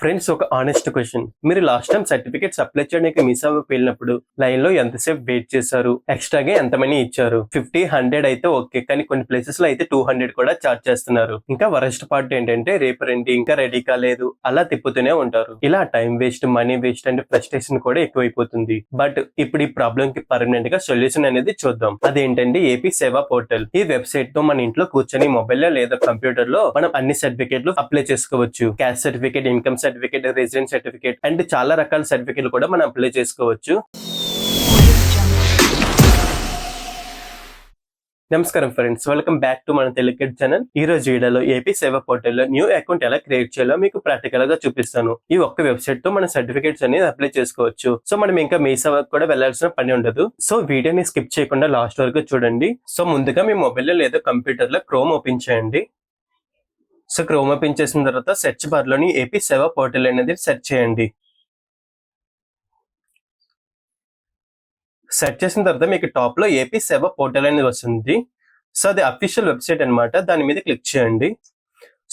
Friends, ఒక honest question. మీరు last time certificates apply చేయడానికి మీ సేవకు వెళ్ళినప్పుడు లైన్ లో ఎంతసేపు వెయిట్ చేశారు? ఎక్స్ట్రాగా ఎంత మనీ ఇచ్చారు? 50, 100 అయితే ఓకే, కానీ కొన్ని ప్లేసెస్ లో అయితే 200 కూడా చార్జ్ చేస్తున్నారు. ఇంకా వరస్ట్ పార్ట్ ఏంటంటే రేపు రండి, ఇంకా రెడీ కాలేదు, అలా తిప్పుతూనే ఉంటారు. ఇలా time waste, money waste and frustration కూడా ఎక్కువైపోతుంది. బట్ ఇప్పుడు ఈ ప్రాబ్లం కి పర్మనెంట్ గా సొల్యూషన్ అనేది చూద్దాం. అదేంటంటే ఏపీ సేవా పోర్టల్. ఈ వెబ్సైట్ తో మన ఇంట్లో కూర్చొని మొబైల్ లో లేదా కంప్యూటర్ లో మనం అన్ని సర్టిఫికేట్లు అప్లై చేసుకోవచ్చు. Caste certificate, income certificate, residence certificate and చాలా రకాల సర్టిఫికేట్లు కూడా మనం అప్లై చేసుకోవచ్చు. నమస్కారం ఫ్రెండ్స్, వెల్కమ్ బ్యాక్ టు మన తెలుగు ఛానల్. ఈ రోజు వీడియోలో ఏపీ సేవా పోర్టల్ లో న్యూ అకౌంట్ ఎలా క్రియేట్ చేయాలో మీకు ప్రాక్టికల్ గా చూపిస్తాను. ఈ ఒక్క వెబ్సైట్ తో మన సర్టిఫికేట్స్ అనేది అప్లై చేసుకోవచ్చు. సో మనం ఇంకా మీ సేవకు కూడా వెళ్లాల్సిన పని ఉండదు. సో వీడియోని స్కిప్ చేయకుండా లాస్ట్ వరకు చూడండి. సో ముందుగా మీ మొబైల్ లో లేదా కంప్యూటర్ లో క్రోమ్ ఓపెన్ చేయండి. సో క్రోమ్ ఓపెన్ చేసిన తర్వాత సెర్చ్ బార్ లోని ఏపీ సేవా పోర్టల్ అనేది సెర్చ్ చేయండి. సెర్చ్ చేసిన తర్వాత మీకు టాప్ లో ఏపీ సేవా పోర్టల్ అనేది వస్తుంది. సో అది అఫీషియల్ వెబ్సైట్ అన్నమాట. దాని మీద క్లిక్ చేయండి.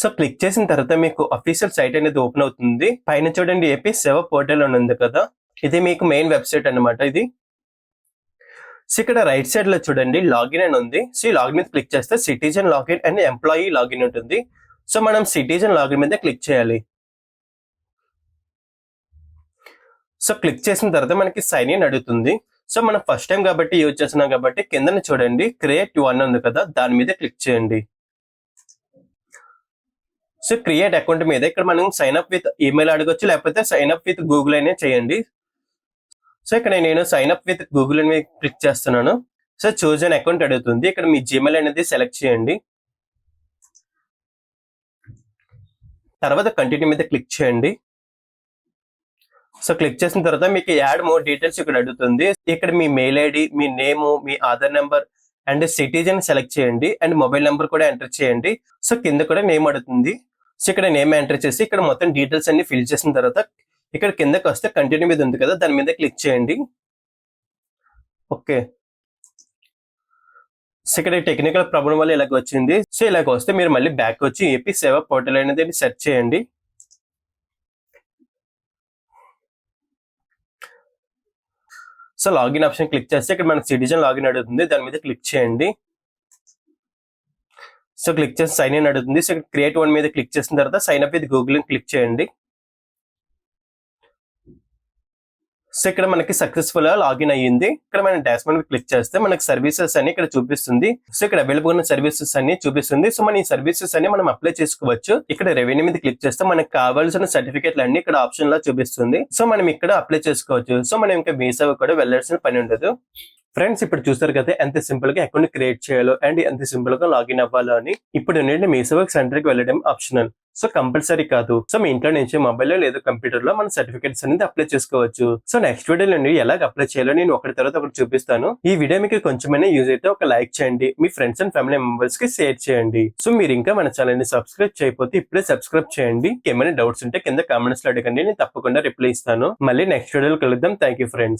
సో క్లిక్ చేసిన తర్వాత మీకు అఫీషియల్ సైట్ అనేది ఓపెన్ అవుతుంది. పైన చూడండి ఏపీ సేవా పోర్టల్ అని ఉంది కదా, ఇది మీకు మెయిన్ వెబ్సైట్ అన్నమాట. ఇది సో ఇక్కడ రైట్ సైడ్ లో చూడండి లాగిన్ అని ఉంది. సో ఈ లాగిన్ మీద క్లిక్ చేస్తే citizen login and employee login ఉంటుంది. సో మనం సిటిజన్ లాగిన్ మీద క్లిక్ చేయాలి. సో క్లిక్ చేసిన తర్వాత మనకి సైన్ ఇన్ అడుగుతుంది. సో మనం ఫస్ట్ టైం కాబట్టి యూజ్ చేస్తున్నాం కాబట్టి కింద చూడండి క్రియేట్ వన్ ఉంది కదా, దాని మీద క్లిక్ చేయండి. సో క్రియేట్ అకౌంట్ మీద ఇక్కడ మనం సైన్ అప్ విత్ ఈమెయిల్ అడగొచ్చు, లేకపోతే సైన్ అప్ విత్ గూగుల్ అనే చేయండి. సో ఇక్కడ నేను సైన్ అప్ విత్ గూగుల్ అని క్లిక్ చేస్తున్నాను. సో చూజ్ అన్ అకౌంట్ అడుగుతుంది. ఇక్కడ మీ జీమెయిల్ అనేది సెలెక్ట్ చేయండి. తర్వాత కంటిన్యూ మీద క్లిక్ చేయండి. సో క్లిక్ చేసిన తర్వాత మీకు యాడ్ మోర్ డీటెయిల్స్ ఇక్కడ అడుగుతుంది. ఇక్కడ మీ మెయిల్ ఐడి, మీ నేమ్, మీ Aadhaar number and citizen select చేయండి అండ్ మొబైల్ నెంబర్ కూడా ఎంటర్ చేయండి. సో కింద కూడా నేమ్ అడుగుతుంది. సో ఇక్కడ నేమ్ ఎంటర్ చేసి ఇక్కడ మొత్తం డీటెయిల్స్ అన్ని ఫిల్ చేసిన తర్వాత ఇక్కడ కిందకి వస్తే కంటిన్యూ మీద ఉంది కదా, దాని మీద క్లిక్ చేయండి. ఓకే, సో ఇక్కడ టెక్నికల్ ప్రాబ్లం వల్ల ఇలాగ వచ్చింది. సో ఇలాగ వస్తే మీరు మళ్ళీ బ్యాక్ వచ్చి ఏపీ సేవా పోర్టల్ అనేది సెర్చ్ చేయండి. సో లాగిన్ ఆప్షన్ క్లిక్ చేస్తే ఇక్కడ మనకు సిటిజన్ లాగిన్ అడుగుతుంది, దాని మీద క్లిక్ చేయండి. సో క్లిక్ చేసి సైన్ ఇన్ అడుగుతుంది. సో క్రియేట్ వన్ మీద క్లిక్ చేసిన తర్వాత sign up with Google click చేయండి. సో ఇక్కడ మనకి సక్సెస్ఫుల్ గా లాగిన్ అయ్యింది. ఇక్కడ మనం డాష్బోర్డ్ మీద క్లిక్ చేస్తే మనకి సర్వీసెస్ అని ఇక్కడ చూపిస్తుంది. సో ఇక్కడ అవైలబుల్ ఉన్న సర్వీసెస్ అన్ని చూపిస్తుంది. సో మన ఈ సర్వీసెస్ అన్ని మనం అప్లై చేసుకోవచ్చు. ఇక్కడ రెవెన్యూ మీద క్లిక్ చేస్తే మనకు కావాల్సిన సర్టిఫికేట్లు అన్ని ఇక్కడ ఆప్షన్ లో చూపిస్తుంది. సో మనం ఇక్కడ అప్లై చేసుకోవచ్చు. సో మనం ఇంకా మీ సేవ కూడా వెళ్లాల్సిన పని ఉండదు. ఫ్రెండ్స్, ఇప్పుడు చూస్తారు కదా ఎంత సింపుల్ గా అకౌంట్ క్రియేట్ చేయాలో అండ్ ఎంత సింపుల్ గా లాగిన్ అవ్వాలో అని. ఇప్పుడు నుండి మీ సేవ సెంటర్ కి వెళ్ళడం ఆప్షనల్, సో కంపల్సరీ కాదు. సో మీ ఇంట్లో నుంచి మొబైల్ లో లేదా కంప్యూటర్ లో మన సర్టిఫికేట్స్ అనేది అప్లై చేసుకోవచ్చు. సో నెక్స్ట్ వీడియో నుండి ఎలా అప్లై చేయాలో నేను ఒకటి తర్వాత ఒకటి చూపిస్తాను. ఈ వీడియో మీకు కొంచెమైనా యూజ్ అయితే ఒక లైక్ చేయండి, మీ ఫ్రెండ్స్ అండ్ ఫ్యామిలీ మెంబర్స్ కి షేర్ చేయండి. సో మీరు ఇంకా మన ఛానల్ ని సబ్స్క్రైబ్ చేయకపోతే ఇప్పుడే సబ్స్క్రైబ్ చేయండి. ఏమైనా డౌట్స్ ఉంటే కింద కామెంట్స్ లో అడగండి, నేను తప్పకుండా రిప్లై ఇస్తాను. మళ్ళీ నెక్స్ట్ వీడియోలో కలుద్దాం. Thank you friends.